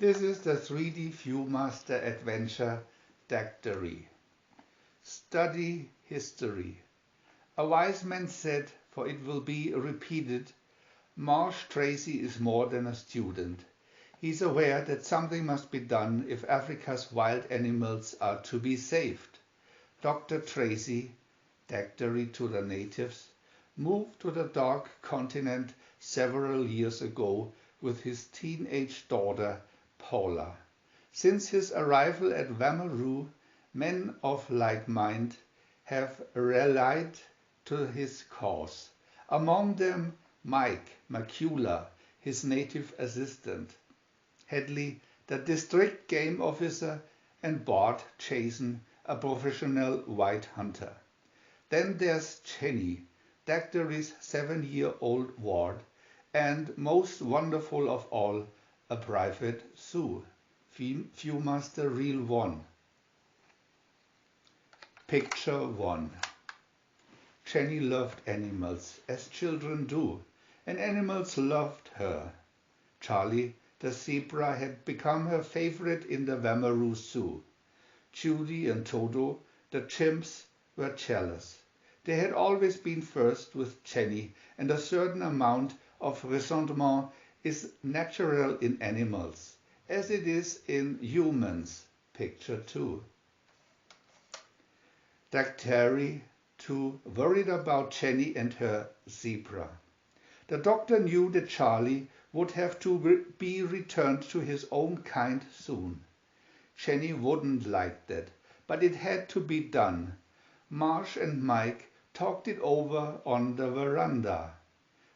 This is the 3D VIEW-MASTER adventure Daktari. Study history. A wise man said, for it will be repeated, Marsh Tracy is more than a student. He's aware that something must be done if Africa's wild animals are to be saved. Dr. Tracy, Daktari to the natives, moved to the dark continent several years ago with his teenage daughter Paula. Since his arrival at Vameru, men of like mind have rallied to his cause. Among them Mike Macula, his native assistant, Hadley, the district game officer, and Bart Chasen, a professional white hunter. Then there's Jenny, Daktari's 7-year-old ward, and most wonderful of all, a private Sue, VIEW-MASTER Reel 1. Picture 1. Jenny loved animals, as children do, and animals loved her. Charlie, the zebra, had become her favorite in the Vameru Zoo. Judy and Toto, the chimps, were jealous. They had always been first with Jenny, and a certain amount of resentment is natural in animals, as it is in humans. Picture 2. Daktari, too, worried about Jenny and her zebra. The doctor knew that Charlie would have to be returned to his own kind soon. Jenny wouldn't like that, but it had to be done. Marsh and Mike talked it over on the veranda.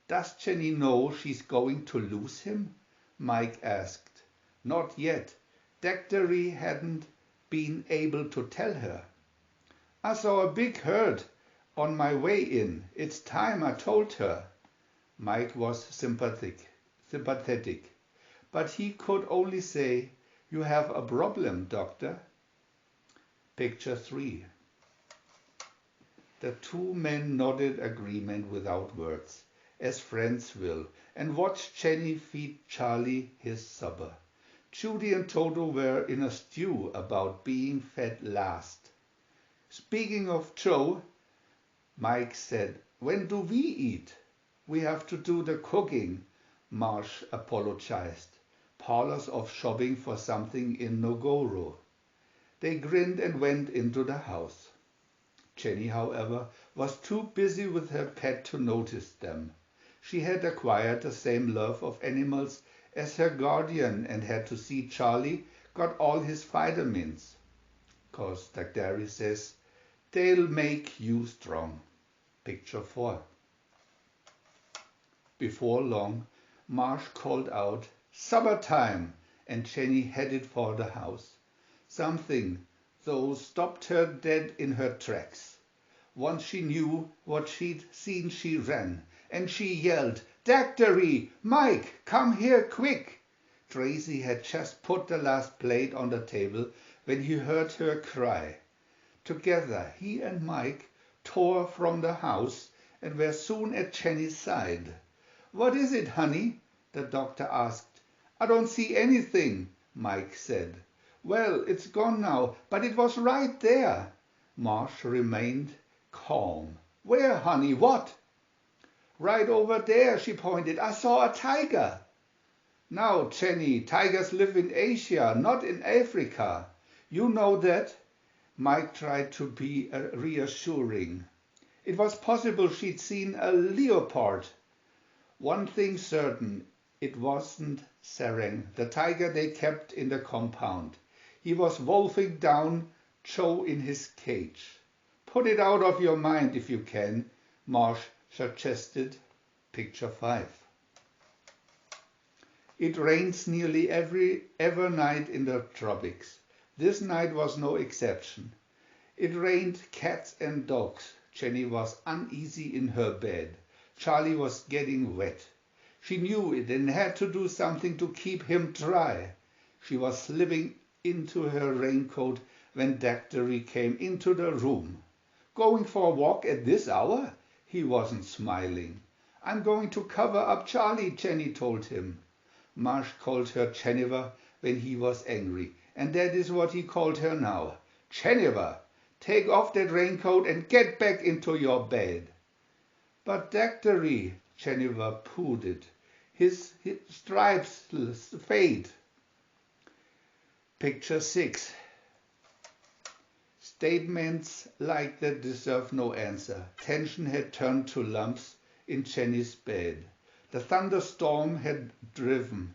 Does Jenny know she's going to lose him? Mike asked. Not yet. Daktari hadn't been able to tell her. I saw a big herd on my way in. It's time I told her. Mike was sympathetic, but he could only say, You have a problem, doctor. Picture 3. The two men nodded agreement without words, as friends will, and watched Jenny feed Charlie his supper. Judy and Toto were in a stew about being fed last. Speaking of Joe, Mike said, when do we eat? We have to do the cooking, Marsh apologized. Paula's off shopping for something in Nogoro. They grinned and went into the house. Jenny, however, was too busy with her pet to notice them. She had acquired the same love of animals as her guardian and had to see Charlie got all his vitamins. 'Cause Daktari says, they'll make you strong. Picture 4. Before long, Marsh called out, supper time, and Jenny headed for the house. Something, though, stopped her dead in her tracks. Once she knew what she'd seen, she ran, and she yelled, Daktari! Mike, come here quick! Tracy had just put the last plate on the table when he heard her cry. Together, he and Mike tore from the house and were soon at Jenny's side. What is it, honey? The doctor asked. I don't see anything, Mike said. Well, it's gone now, but it was right there. Marsh remained calm. Where, honey, what? Right over there, she pointed. I saw a tiger. Now, Jenny, tigers live in Asia, not in Africa. You know that? Mike tried to be reassuring. It was possible she'd seen a leopard. One thing certain, it wasn't Sarang, the tiger they kept in the compound. He was wolfing down Joe in his cage. Put it out of your mind if you can, Marsh suggested. Picture 5. It rains nearly every night in the tropics. This night was no exception. It rained cats and dogs. Jenny was uneasy in her bed. Charlie was getting wet. She knew it and had to do something to keep him dry. She was slipping into her raincoat when Daktari came into the room. Going for a walk at this hour? He wasn't smiling. I'm going to cover up Charlie, Jenny told him. Marsh called her Jennifer when he was angry, and that is what he called her now. "Jennifer, take off that raincoat and get back into your bed." "But Daktari," Jennifer pouted, his stripes fade. Picture 6. Statements like that deserve no answer. Tension had turned to lumps in Jenny's bed. The thunderstorm had driven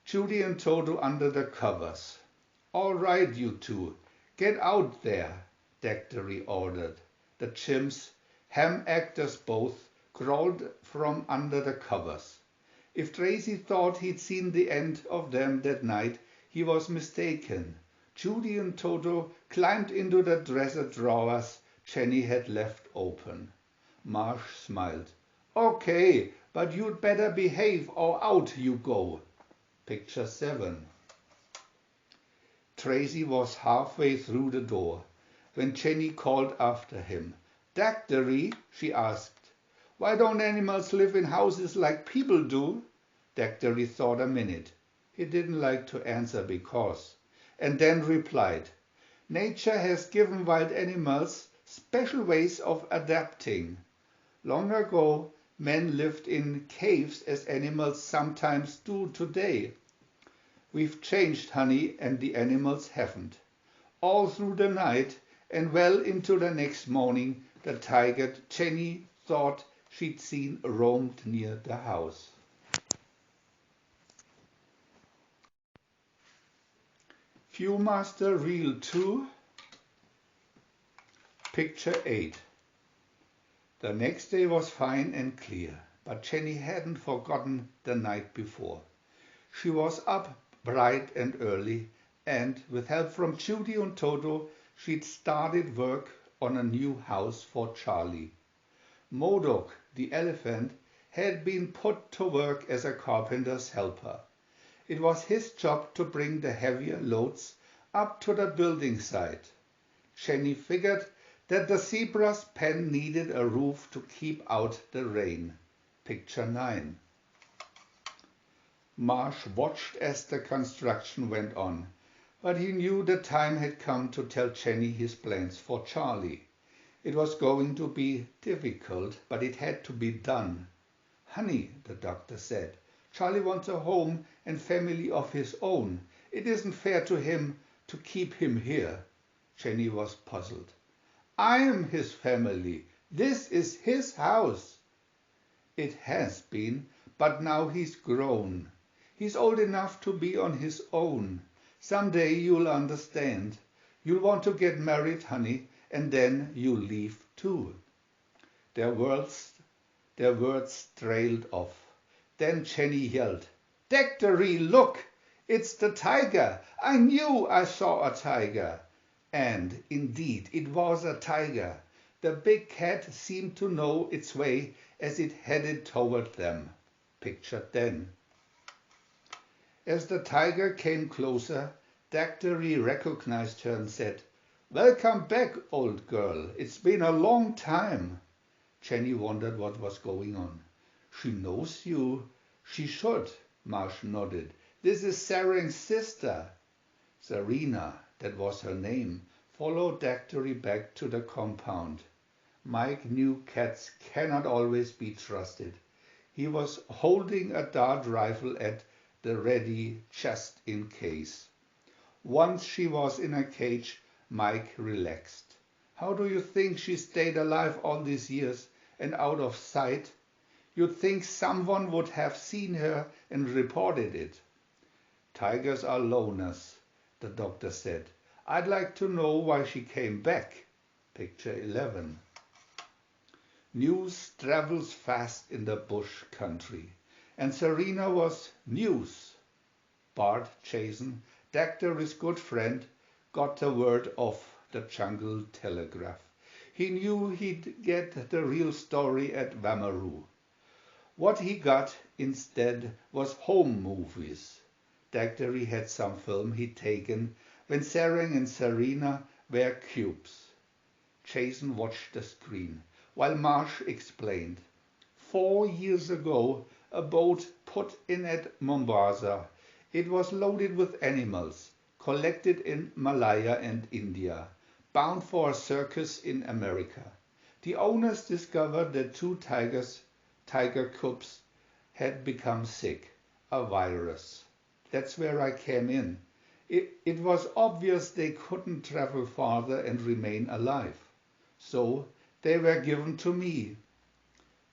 Judy and Toto under the covers. "All right, you two, get out there," Daktari ordered. The chimps, ham actors both, crawled from under the covers. If Tracy thought he'd seen the end of them that night, he was mistaken. Judy and Toto climbed into the dresser drawers Jenny had left open. Marsh smiled. "Okay, but you'd better behave or out you go." Picture 7. Tracy was halfway through the door when Jenny called after him. "Daktari," she asked, "why don't animals live in houses like people do?" Daktari thought a minute. He didn't like to answer because, and then replied, "Nature has given wild animals special ways of adapting. Long ago, men lived in caves as animals sometimes do today. We've changed, honey, and the animals haven't." All through the night and well into the next morning, the tiger Jenny thought she'd seen roamed near the house. VIEW-MASTER Reel 2, Picture 8. The next day was fine and clear, but Jenny hadn't forgotten the night before. She was up bright and early, and, with help from Judy and Toto, she'd started work on a new house for Charlie. Modoc, the elephant, had been put to work as a carpenter's helper. It was his job to bring the heavier loads up to the building site. Jenny figured that the zebra's pen needed a roof to keep out the rain. Picture 9. Marsh watched as the construction went on, but he knew the time had come to tell Jenny his plans for Charlie. It was going to be difficult, but it had to be done. "Honey," the doctor said, "Charlie wants a home and family of his own. It isn't fair to him to keep him here." Jenny was puzzled. "I'm his family. This is his house." "It has been, but now he's grown. He's old enough to be on his own. Someday you'll understand. You'll want to get married, honey, and then you'll leave too." Their words trailed off. Then Jenny yelled, "Daktari, look! It's the tiger! I knew I saw a tiger!" And indeed it was a tiger. The big cat seemed to know its way as it headed toward them. Picture 10. As the tiger came closer, Daktari recognized her and said, "Welcome back, old girl. It's been a long time." Jenny wondered what was going on. "She knows you." "She should," Marsh nodded. "This is Sarang's sister." Serena, that was her name, followed Daktari back to the compound. Mike knew cats cannot always be trusted. He was holding a dart rifle at the ready just in case. Once she was in a cage, Mike relaxed. "How do you think she stayed alive all these years and out of sight? You'd think someone would have seen her and reported it." "Tigers are loners," the doctor said. "I'd like to know why she came back." Picture 11. News travels fast in the bush country, and Serena was news. Bart Jason, Daktari's good friend, got the word off the jungle telegraph. He knew he'd get the real story at Wamaru. What he got instead was home movies. Daktari had some film he'd taken when Sarang and Serena were cubes. Jason watched the screen while Marsh explained. 4 years ago, a boat put in at Mombasa. It was loaded with animals, collected in Malaya and India, bound for a circus in America. The owners discovered that 2 tiger cubs had become sick, a virus. That's where I came in. It was obvious they couldn't travel farther and remain alive. So they were given to me.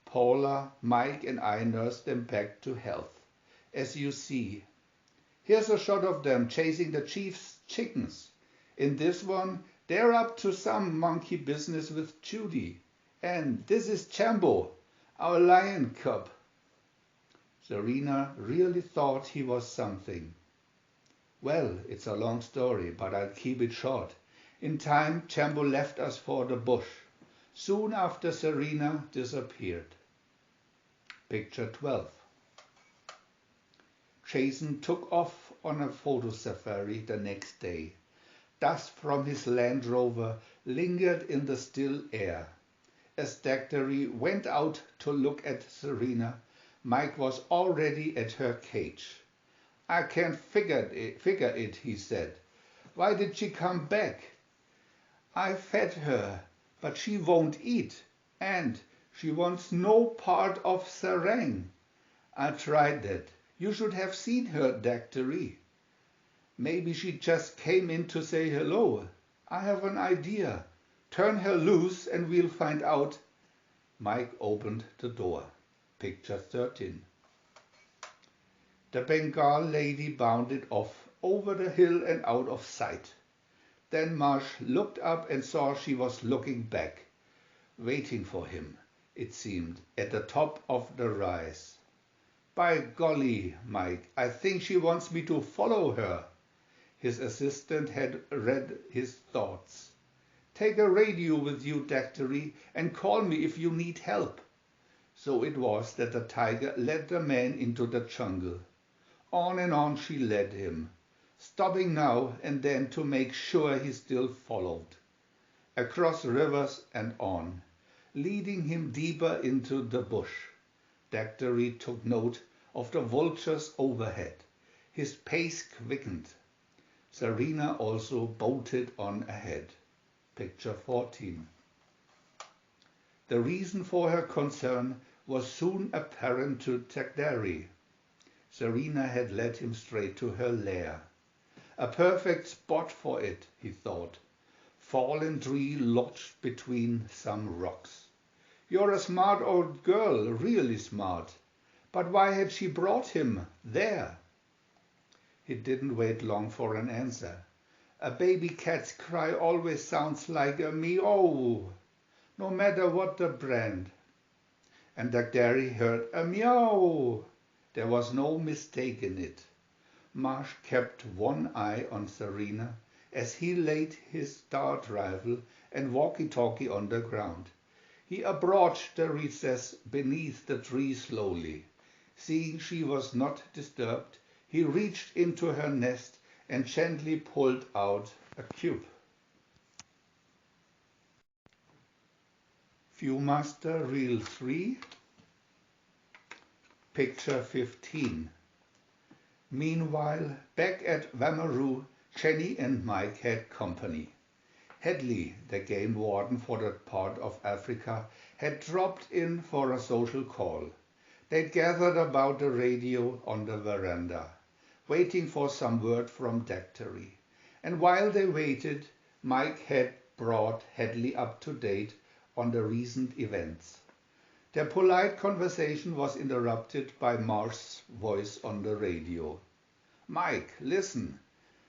Paula, Mike and I nursed them back to health, as you see. Here's a shot of them chasing the chief's chickens. In this one, they're up to some monkey business with Judy. And this is Chambo, our lion cub. Serena really thought he was something. Well, it's a long story, but I'll keep it short. In time, Chambo left us for the bush. Soon after, Serena disappeared. Picture 12. Jason took off on a photo safari the next day. Dust from his Land Rover lingered in the still air. As Daktari went out to look at Serena, Mike was already at her cage. I can't figure it, he said. Why did she come back? I fed her, but she won't eat, and she wants no part of sarang. I tried that. You should have seen her, Daktari. Maybe she just came in to say hello. I have an idea. Turn her loose and we'll find out. Mike opened the door. Picture 13. The Bengal lady bounded off over the hill and out of sight. Then Marsh looked up and saw she was looking back, waiting for him, it seemed, at the top of the rise. By golly, Mike, I think she wants me to follow her. His assistant had read his thoughts. Take a radio with you, Daktari, and call me if you need help. So it was that the tiger led the man into the jungle. On and on she led him, stopping now and then to make sure he still followed. Across rivers and on, leading him deeper into the bush. Daktari took note of the vultures overhead. His pace quickened. Serena also bolted on ahead. Picture 14. The reason for her concern was soon apparent to Daktari. Serena had led him straight to her lair. A perfect spot for it, he thought. Fallen tree lodged between some rocks. You're a smart old girl, really smart. But why had she brought him there? He didn't wait long for an answer. A baby cat's cry always sounds like a meow, no matter what the brand. And Daktari heard a meow. There was no mistake in it. Marsh kept one eye on Serena as he laid his dart rifle and walkie-talkie on the ground. He approached the recess beneath the tree slowly. Seeing she was not disturbed, he reached into her nest and gently pulled out a cube. VIEW-MASTER Reel 3, Picture 15. Meanwhile, back at Vamaroo, Jenny and Mike had company. Hedley, the game warden for that part of Africa, had dropped in for a social call. They'd gathered about the radio on the veranda, waiting for some word from Daktari. And while they waited, Mike had brought Hedley up to date on the recent events. Their polite conversation was interrupted by Marsh's voice on the radio. Mike, listen.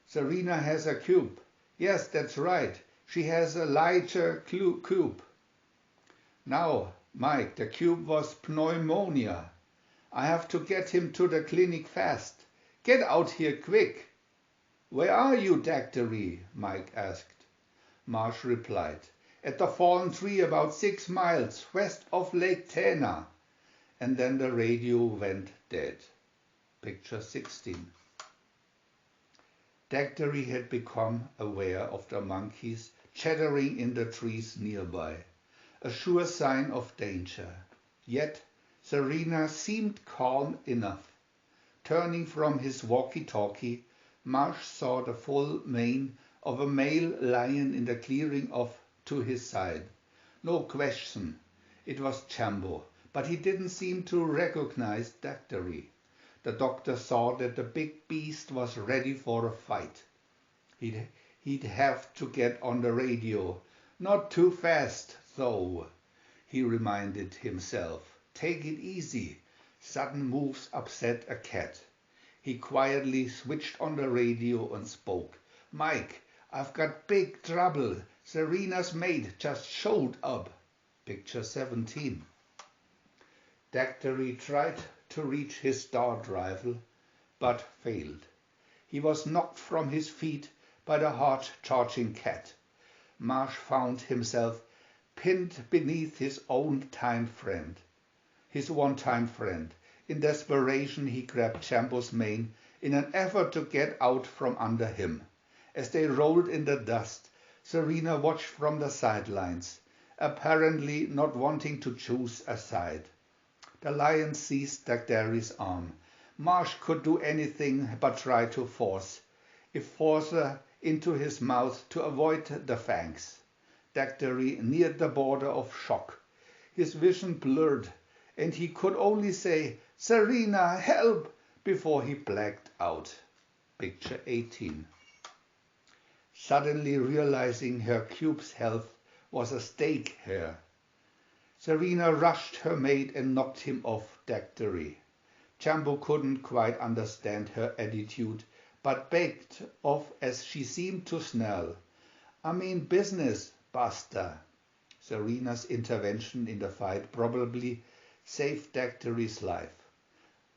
Serena has a cube. Yes, that's right. She has a larger cube. Now, Mike, the cube was pneumonia. I have to get him to the clinic fast. Get out here quick. Where are you, Daktari? Mike asked. Marsh replied. At the fallen tree about 6 miles west of Lake Tana. And then the radio went dead. Picture 16. Daktari had become aware of the monkeys chattering in the trees nearby, a sure sign of danger. Yet Serena seemed calm enough. Turning from his walkie-talkie, Marsh saw the full mane of a male lion in the clearing off to his side. No question, it was Chambo, but he didn't seem to recognize Daktari. The doctor saw that the big beast was ready for a fight. He'd have to get on the radio. Not too fast, though, he reminded himself. Take it easy. Sudden moves upset a cat. He quietly switched on the radio and spoke. Mike, I've got big trouble. Serena's maid just showed up. Picture 17. Daktari tried to reach his dart rifle, but failed. He was knocked from his feet by the hard-charging cat. Marsh found himself pinned beneath his one-time friend. In desperation, he grabbed Chambo's mane in an effort to get out from under him. As they rolled in the dust, Serena watched from the sidelines, apparently not wanting to choose a side. The lion seized Daktari's arm. Marsh could do anything but try to force her into his mouth to avoid the fangs. Daktari neared the border of shock. His vision blurred, and he could only say, "Serena, help!" before he blacked out. Picture 18. Suddenly realizing her cube's health was a stake here, Serena rushed her mate and knocked him off Daktari. Chambo couldn't quite understand her attitude, but backed off as she seemed to snarl. "I mean business, Buster." Serena's intervention in the fight probably saved Daktari's life,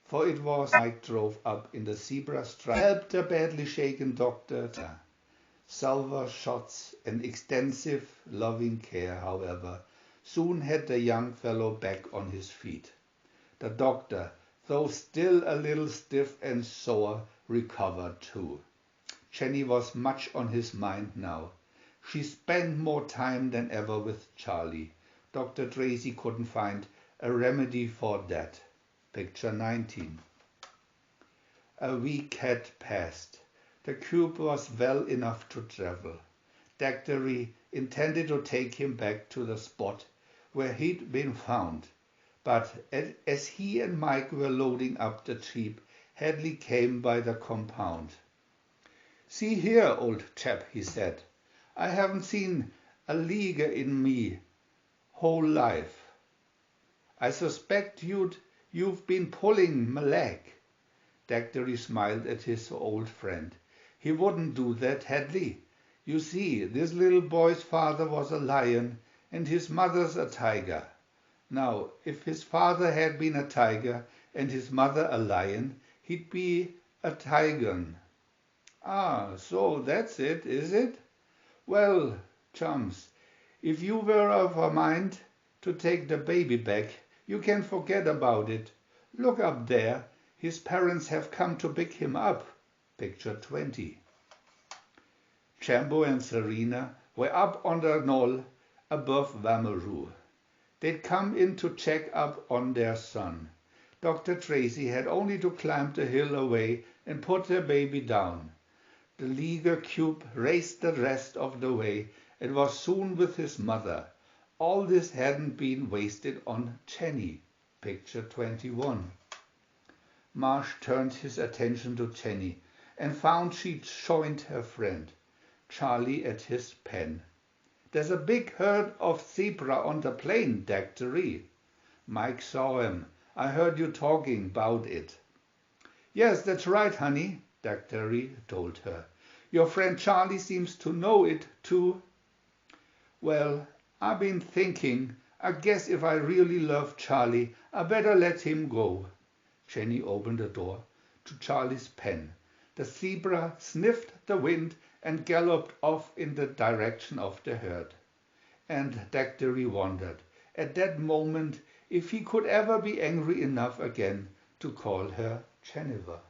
for it was Mike drove up in the zebra stripe, helped the badly shaken doctor. Salver shots and extensive loving care, however, soon had the young fellow back on his feet. The doctor, though still a little stiff and sore, recovered too. Jenny was much on his mind now. She spent more time than ever with Charlie. Dr. Tracy couldn't find a remedy for that. Picture 19. A week had passed. The cube was well enough to travel. Daktari intended to take him back to the spot where he'd been found, but as he and Mike were loading up the jeep, Hadley came by the compound. "See here, old chap," he said, "I haven't seen a league in me whole life. I suspect you've been pulling my leg." Daktari smiled at his old friend. "He wouldn't do that, Hadley. You see, this little boy's father was a lion and his mother's a tiger. Now, if his father had been a tiger and his mother a lion, he'd be a tigon." "Ah, so that's it, is it? Well, chums, if you were of a mind to take the baby back, you can forget about it. Look up there, his parents have come to pick him up." Picture 20. Chambo and Serena were up on the knoll above Wameroo. They'd come in to check up on their son. Dr. Tracy had only to climb the hill away and put their baby down. The Liga cube raced the rest of the way and was soon with his mother. All this hadn't been wasted on Jenny. Picture 21. Marsh turned his attention to Jenny and found she'd joined her friend, Charlie, at his pen. "There's a big herd of zebra on the plain, Daktari." "Mike saw 'em. I heard you talking about it." "Yes, that's right, honey," Daktari told her. "Your friend Charlie seems to know it too." "Well, I've been thinking, I guess if I really love Charlie, I better let him go." Jenny opened the door to Charlie's pen. The zebra sniffed the wind and galloped off in the direction of the herd. And Daktari wondered, at that moment, if he could ever be angry enough again to call her Jennifer.